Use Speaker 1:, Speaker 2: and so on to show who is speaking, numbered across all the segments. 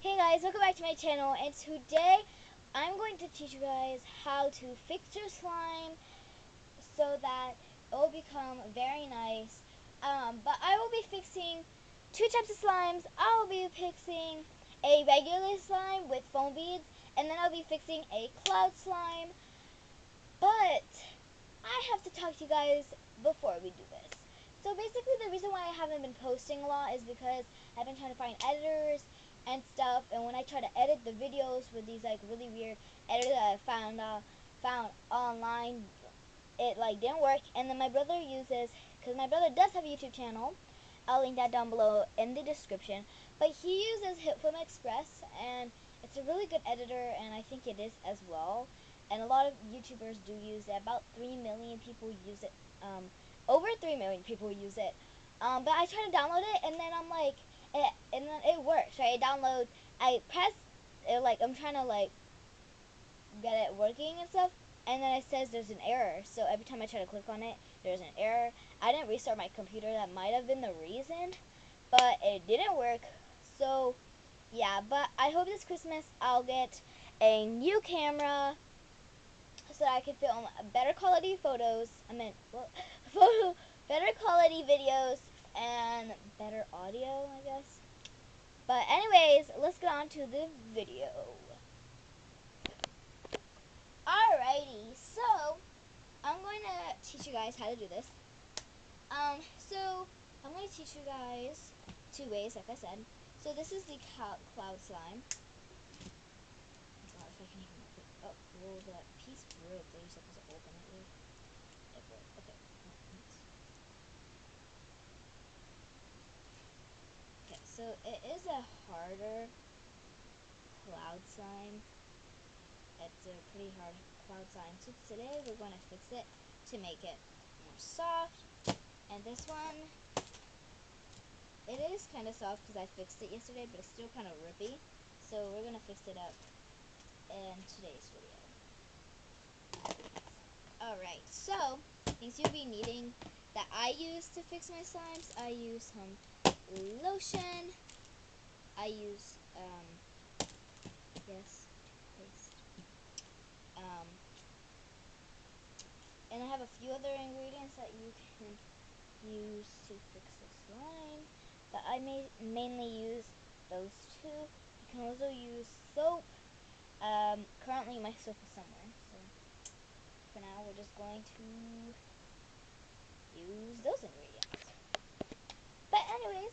Speaker 1: Hey guys, welcome back to my channel, and today I'm going to teach you guys how to fix your slime so that it will become very nice. But I will be fixing two types of slimes. I will be fixing a regular slime with foam beads, and then I'll be fixing a cloud slime. But I have to talk to you guys before we do this. So basically the reason why I haven't been posting a lot is because I've been trying to find editors and stuff, and when I try to edit the videos with these like really weird editors that I found online, it like didn't work. And then my brother uses, because my brother does have a YouTube channel, I'll link that down below in the description, but he uses HitFilm Express, and it's a really good editor, and I think it is as well. And a lot of YouTubers do use it. About 3 million people use it. Over 3 million people use it. But I try to download it, and then I'm like, and then it works, right? I press it, like I'm trying to like get it working and stuff, and then it says there's an error. So every time I try to click on it, there's an error. I didn't restart my computer. That might have been the reason, but it didn't work. So yeah, but I hope this Christmas I'll get a new camera so that I can film better quality photos. Better quality videos and better audio, I guess. But anyways, let's get on to the video. Alrighty, so I'm going to teach you guys how to do this. So I'm going to teach you guys two ways, like I said. So this is the cloud slime. If I can even open it. Oh, well, the piece broke. They were supposed to open it with. It broke. Okay. Okay, so it is a harder cloud slime. It's a pretty hard cloud slime. So today we're going to fix it to make it more soft. And this one, it is kind of soft because I fixed it yesterday, but it's still kind of rippy. So we're going to fix it up in today's video. Alright, so things you'll be needing that I use to fix my slimes. I use some lotion. I use, yes, toothpaste. And I have a few other ingredients that you can use to fix the slime. But I mainly use those two. You can also use soap. Currently my soap is somewhere, so for now we're just going to use those ingredients. But anyways,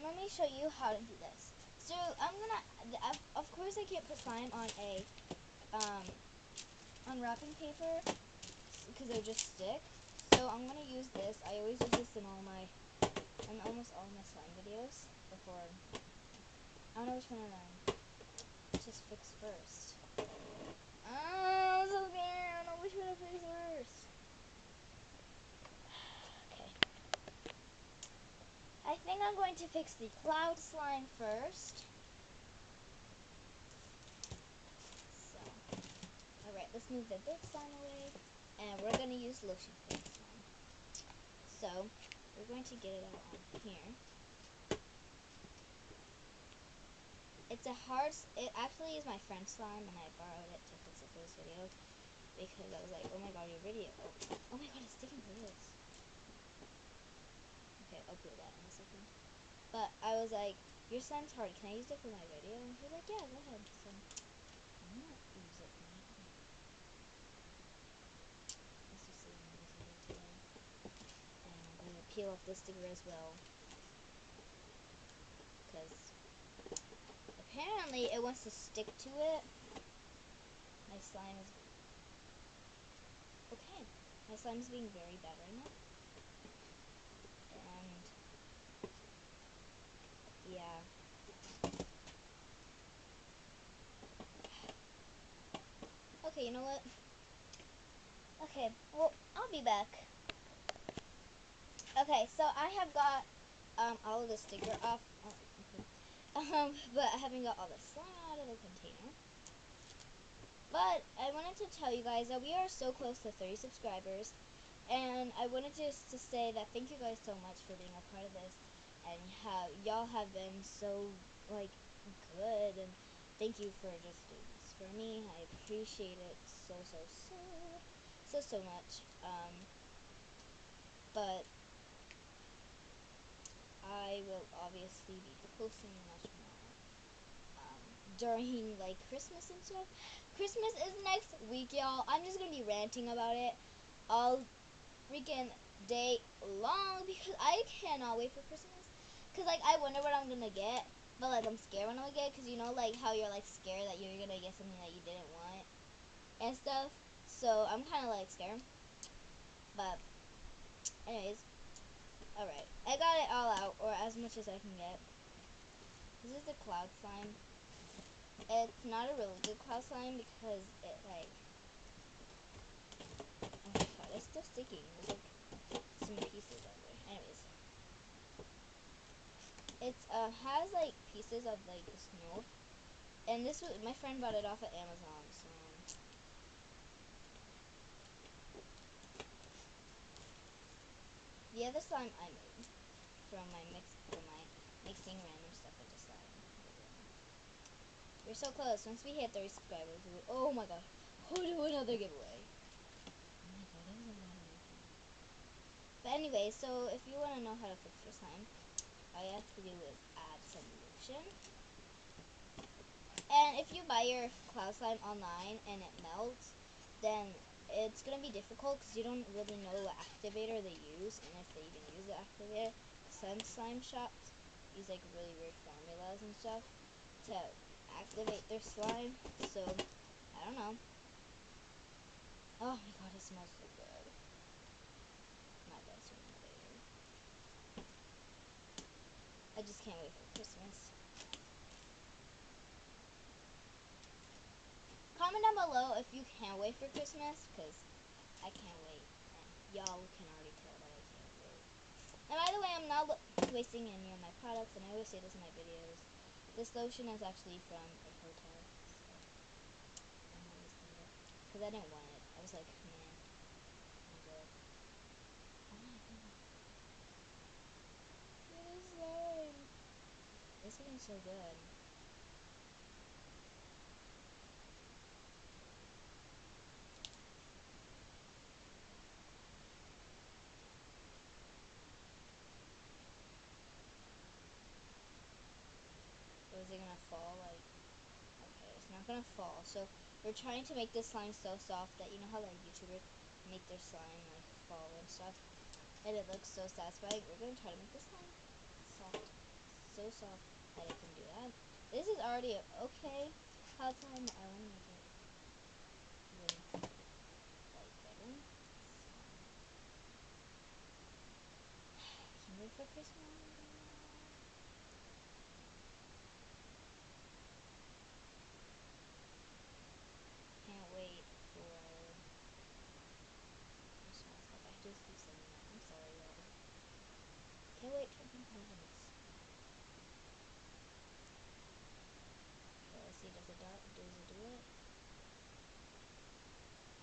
Speaker 1: let me show you how to do this. So I'm gonna, of course I can't put slime on a on wrapping paper because it'll just stick. So I'm gonna use this. I always use this in almost all my slime videos before. I don't know which one to just fix first. Oh, I'm so scared. I don't know which one to fix first. Okay. I think I'm going to fix the cloud slime first. So, alright, let's move the big slime away. And we're going to use lotion for this one. So, we're going to get it out on here. It's a hard, it actually is my friend's slime, and I borrowed it to fix it for this video. Because I was like, oh my god, your video. Oh my god, it's sticking to this. Okay, I'll peel that in a second. But I was like, your slime's hard. Can I use it for my video? And she was like, yeah, go ahead. So I'm gonna use it for my video. Let's just see what I'm using it today. And I'm gonna peel off this sticker as well. Because apparently it wants to stick to it. My slime is okay. My slime is being very bad right now. And yeah. Okay, you know what? Okay, well, I'll be back. Okay, so I have got all of the sticker off. Oh, okay. But I haven't got all the slime out of the container. But I wanted to tell you guys that we are so close to 30 subscribers. And I wanted just to say that thank you guys so much for being a part of this. And y'all have been so, like, good. And thank you for just doing this for me. I appreciate it so much. But I will obviously be posting much more during like Christmas and stuff. Christmas is next week, y'all. I'm just gonna be ranting about it all freaking day long because I cannot wait for Christmas. Cause like I wonder what I'm gonna get, but like I'm scared when I get. Cause you know like how you're like scared that you're gonna get something that you didn't want and stuff. So I'm kind of like scared. But anyways, all right. I got it all out, or as much as I can get. This is the cloud slime. It's not a really good cloud slime because it like, oh my god, it's still sticking. There's like some pieces of it. Anyways, it's has like pieces of like the snow, and this was my friend bought it off of Amazon. So the other slime I made from my mixing random stuff into slime. We're so close. Once we hit 30 subscribers, oh my god, we'll do another giveaway. Oh my god, that was a lot of making. But anyway, so if you want to know how to fix your slime, all you have to do is add some lotion. And if you buy your cloud slime online and it melts, then it's going to be difficult because you don't really know what activator they use and if they even use the activator. Some slime shops use like really weird formulas and stuff to activate their slime. So, I don't know. Oh my god, it smells so good. My best one later. I just can't wait for Christmas. Comment down below if you can't wait for Christmas, because I can't wait. And y'all can already tell that I can't wait. And by the way, I'm not wasting any of my products, and I always say this in my videos. This lotion is actually from a hotel, so I'm not wasting it. Because I didn't want it. I was like, man, I'm good. Oh my god. It is slime. It's getting so good. So is it gonna fall? Like, okay, it's not gonna fall. So we're trying to make this slime so soft that you know how like YouTubers make their slime like fall and stuff, and it looks so satisfying. We're gonna try to make this slime soft, so soft that it can do that. This is already okay. Cloud slime, I want to make it even like better. Can't wait for Christmas. Can't wait for Christmas. Like I just keep saying that. I'm sorry, y'all. Can't wait for Christmas. Okay, let's see. Does it do it?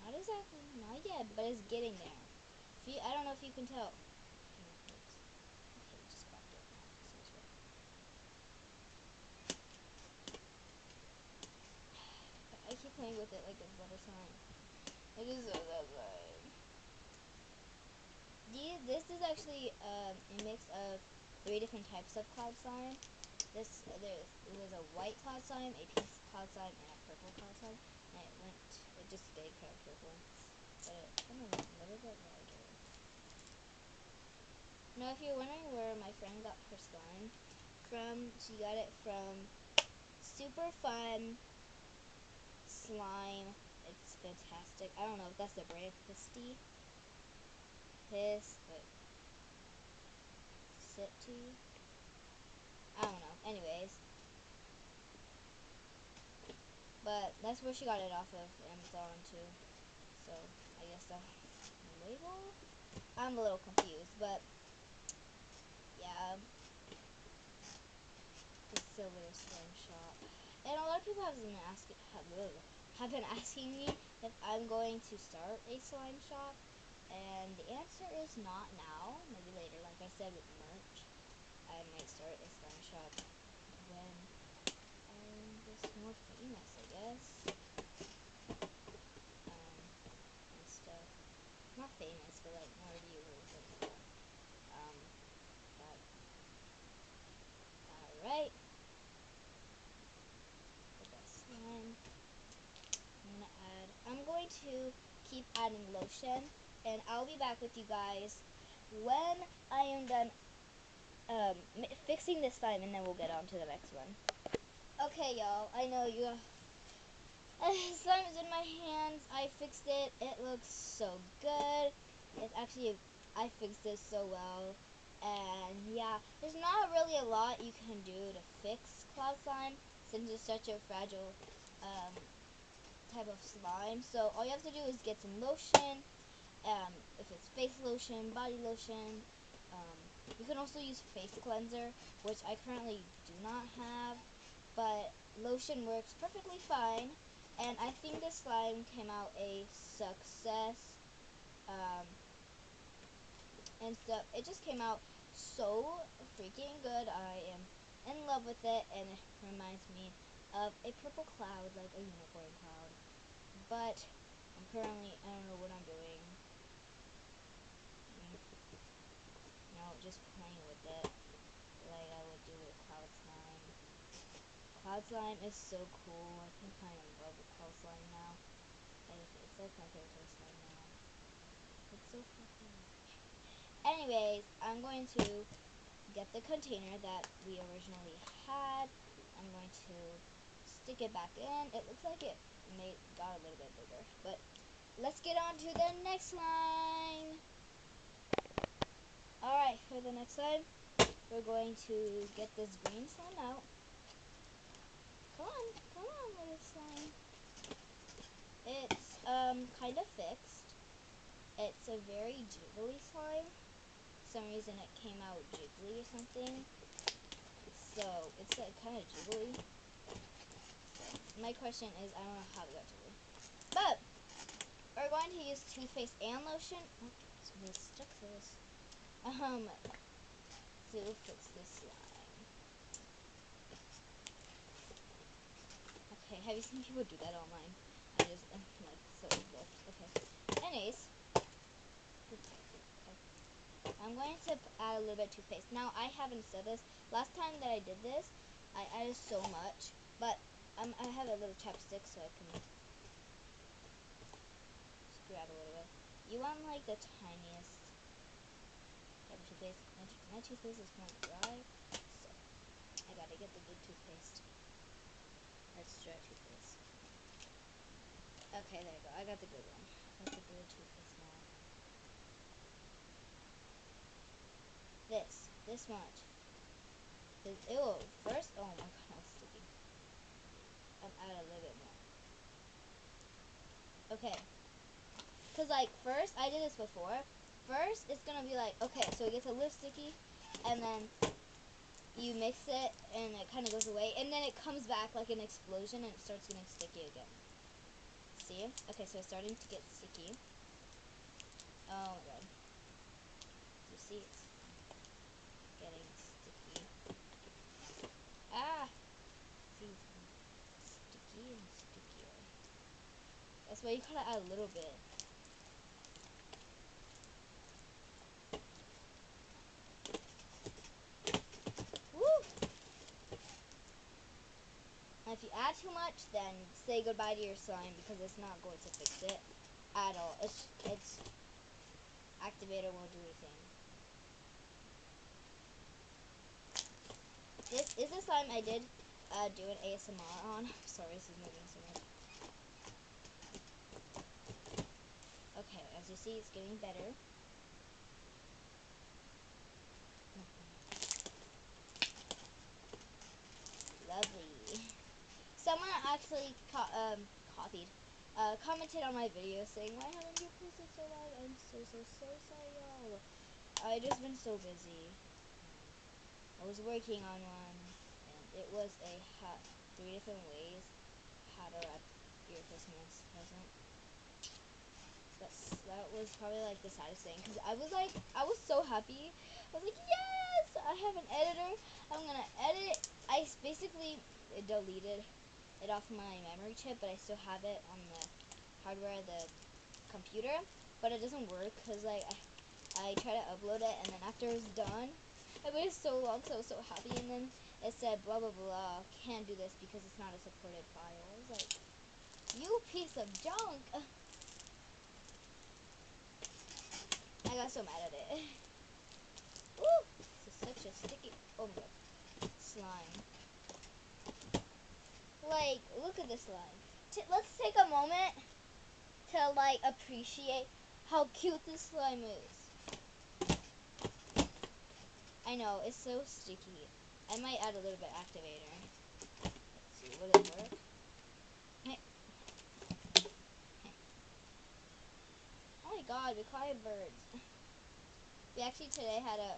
Speaker 1: Not exactly. Not yet, but it's getting there. If you, I don't know if you can tell. Okay, just cracked it. Sounds right. I keep playing with it like a butter slime. It is so satisfying. This is actually a mix of 3 different types of cloud slime. It was a white cloud slime, a pink cloud slime, and a purple cloud slime. And it just stayed kind of purple. But it kind of looks a little bit lighter. Now, if you're wondering where my friend got her slime from, she got it from Super Fun Slime. It's fantastic. I don't know if that's the brand but City. I don't know. Anyways, but that's where she got it off of Amazon too. So I guess the label. I'm a little confused, but yeah, the Silver Slime Shop. And a lot of people have been asking me if I'm going to start a slime shop, and the answer is not now. Maybe later. Like I said with merch, I might start a slime shop when I to keep adding lotion, and I'll be back with you guys when I am done fixing this slime, and then we'll get on to the next one. Okay, y'all, I know you slime is in my hands. I fixed it. It looks so good. It's actually, I fixed it so well. And yeah, there's not really a lot you can do to fix cloud slime since it's such a fragile type of slime. So all you have to do is get some lotion. If it's face lotion, body lotion. You can also use face cleanser, which I currently do not have, but lotion works perfectly fine. And I think this slime came out a success. And so it just came out so freaking good. I am in love with it, and it reminds me of a purple cloud, like a unicorn cloud. But I'm currently, I don't know what I'm doing. No, just playing with it like I would do with cloud slime. Cloud slime is so cool. I think I'm in love with cloud slime now. It's like my favorite slime now. It's so fucking. Anyways, I'm going to get the container that we originally had. I'm going to stick it back in. It looks like it got a little bit bigger, but let's get on to the next line. Alright, for the next slime, we're going to get this green slime out. Come on, little slime. It's kind of fixed. It's a very jiggly slime. For some reason it came out jiggly or something. So it's like kind of jiggly. So my question is, I don't know how it got jiggly. But we're going to use toothpaste and lotion. Oh, it's really stuck to this. To fix this slime. Okay, have you seen people do that online? I'm like so booked. Okay. Anyways, I'm going to add a little bit of toothpaste. Now I haven't said this. Last time that I did this, I added so much, but I have a little chapstick so I can screw out a little bit. You want like the tiniest type of toothpaste. My toothpaste is kind of dry, so I gotta get the good toothpaste. That's dry toothpaste. Okay, there you go. I got the good one. I got the good toothpaste now. This much. Ew, first, oh my god, that was sticky. Add a little bit more. Okay. Because, like, first, I did this before. First, it's going to be like, okay, so it gets a little sticky, and then you mix it, and it kind of goes away, and then it comes back like an explosion, and it starts getting sticky again. See? Okay, so it's starting to get sticky. Oh my god. You see, it's getting sticky. Ah! See, it's sticky and stickier. That's why you gotta add a little bit. Woo! Now if you add too much, then say goodbye to your slime because it's not going to fix it at all. Its activator won't do anything. This is a slime I did do an ASMR on. Sorry, this is moving so much. Okay, as you see, it's getting better. Lovely. Someone actually commented on my video saying, "Why haven't you posted so long?" I'm so sorry, y'all. I just been so busy. I was working on one, and it was a 3 different ways how to wrap your Christmas present. That was probably like the saddest thing because I was so happy. I was like, yes, I have an editor. I'm gonna edit. I basically deleted it off my memory chip, but I still have it on the hardware, the computer. But it doesn't work because like I try to upload it, and then after it's done, I waited so long because I was so happy, and then it said blah blah blah, can't do this because it's not a supported file. I was like, you piece of junk. I got so mad at it. Woo! This is such a sticky, oh my god, slime. Like, look at this slime. Let's take a moment to, like, appreciate how cute this slime is. I know, it's so sticky. I might add a little bit of activator. Let's see, will it work? Hey. Hey. Oh my god, we caught birds. We actually today had a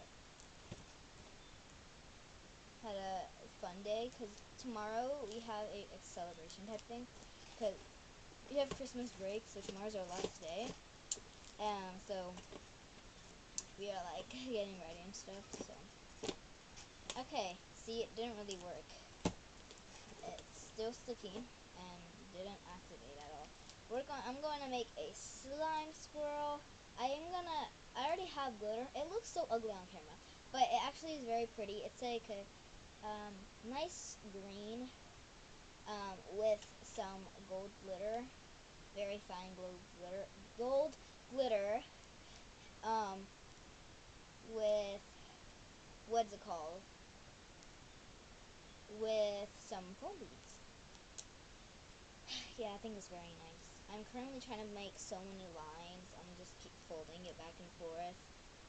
Speaker 1: fun day, because tomorrow we have a celebration type thing, because we have Christmas break, so tomorrow's our last day, so we are like getting ready and stuff. So okay, see, it didn't really work. It's still sticky and didn't activate at all. I'm going to make a slime squirrel. I already have glitter. It looks so ugly on camera, but it actually is very pretty. It's like a nice green with some gold glitter, very fine gold glitter, with, what's it called, with some foam beads. Yeah, I think it's very nice. I'm currently trying to make so many lines. I'm just keep folding it back and forth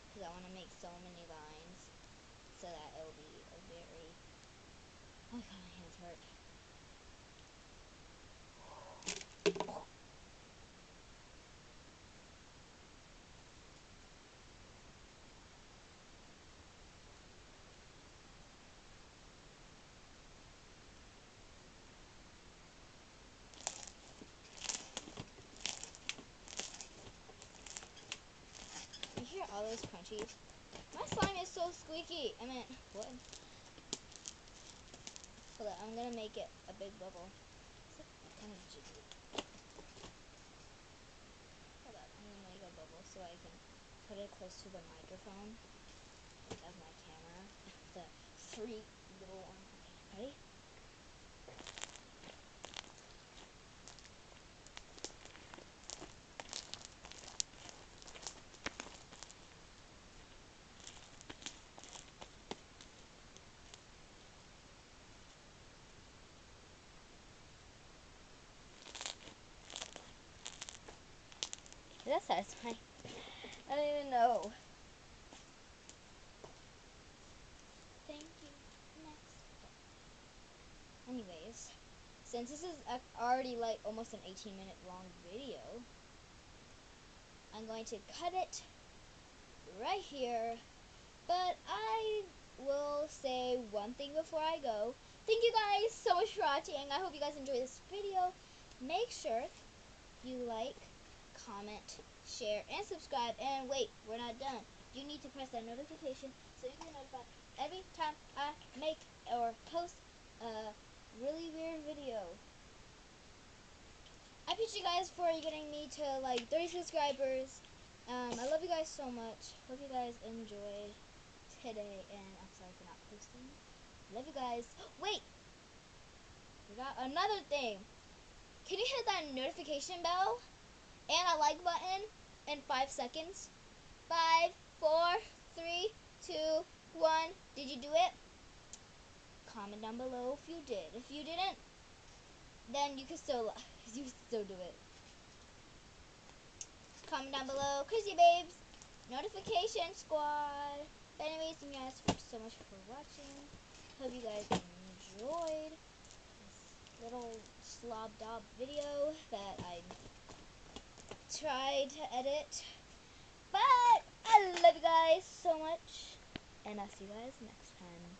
Speaker 1: because I want to make so many lines so that it will be a very, oh my god, my hands hurt. You hear all those crunchies? My slime is so squeaky. I mean, what? Hold on, I'm gonna make it a big bubble. It's kind of jiggly. Hold on, I'm gonna make a bubble so I can put it close to the microphone of my camera. The 3 little one. Okay, ready? Is that satisfying? I don't even know. Thank you. Next. Anyways, since this is already like almost an 18-minute long video, I'm going to cut it right here. But I will say one thing before I go. Thank you guys so much for watching. I hope you guys enjoyed this video. Make sure you like, comment, share, and subscribe. And wait, we're not done. You need to press that notification so you can get notified every time I make or post a really weird video. I appreciate you guys for getting me to like 30 subscribers. I love you guys so much. Hope you guys enjoyed today, and I'm sorry for not posting. Love you guys. Wait! Forgot another thing. Can you hit that notification bell and a like button in 5 seconds? 5, 4, 3, 2, 1. Did you do it? Comment down below if you did. If you didn't, then you can still do it. Comment down below. Crazy babes. Notification squad. But anyways, thank you guys so much for watching. Hope you guys enjoyed this little slob dob video that I tried to edit. But I love you guys so much, and I'll see you guys next time.